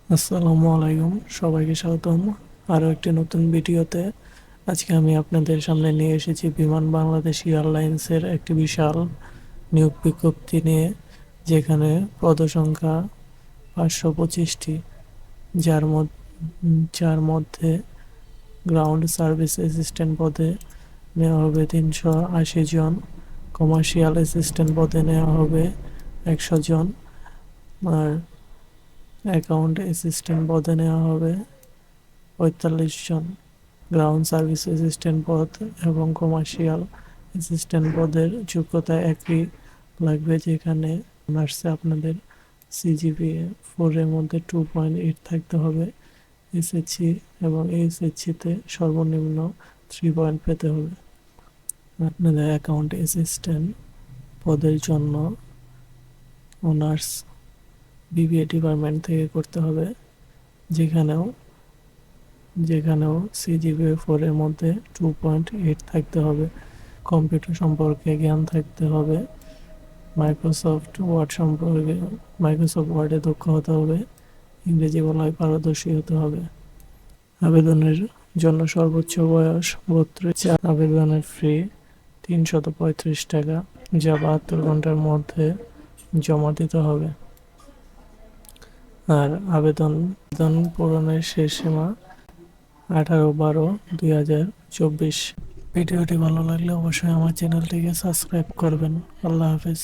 আসসালামু আলাইকুম, সবাইকে স্বাগতম আরও একটি নতুন ভিডিওতে। আজকে আমি আপনাদের সামনে নিয়ে এসেছি বিমান বাংলাদেশ এয়ারলাইন্সের একটি বিশাল নিয়োগ বিজ্ঞপ্তি নিয়ে, যেখানে পদসংখ্যা 525টি, যার মধ্যে গ্রাউন্ড সার্ভিস অ্যাসিস্ট্যান্ট পদে নেওয়া হবে 380 জন, কমার্শিয়াল অ্যাসিস্ট্যান্ট পদে নেওয়া হবে 100 জন, আর অ্যাকাউন্ট অ্যাসিস্ট্যান্ট পদে নেওয়া হবে 45 জন। গ্রাউন্ড সার্ভিস অ্যাসিস্ট্যান্ট পদ এবং কমার্শিয়াল অ্যাসিস্ট্যান্ট পদের যোগ্যতা একই লাগবে, যেখানে অনার্সে আপনাদের সিজিপিএ 4-এর মধ্যে 2.8 থাকতে হবে। এসএসসি এবং এইচএসসিতে সর্বনিম্ন 3 পয়েন্ট পেতে হবে। আপনাদের অ্যাকাউন্ট অ্যাসিস্ট্যান্ট পদের জন্য অনার্স বিবিএ ডিপার্টমেন্ট থেকে করতে হবে, যেখানেও যেখানেও সিজিপিএ 4-এর মধ্যে 2.8 থাকতে হবে। কম্পিউটার সম্পর্কে জ্ঞান থাকতে হবে। মাইক্রোসফট ওয়ার্ডে দক্ষ হতে হবে। ইংরেজি বলায় পারদর্শী হতে হবে। আবেদনের জন্য সর্বোচ্চ বয়স 32। আবেদনের ফি 335 টাকা, যা 72 ঘন্টার মধ্যে জমা দিতে হবে। আর আবেদন পূরণের শেষ সীমা 18/12/2024। ভিডিওটি ভালো লাগলে অবশ্যই আমার চ্যানেলটিকে সাবস্ক্রাইব করবেন। আল্লাহ হাফেজ।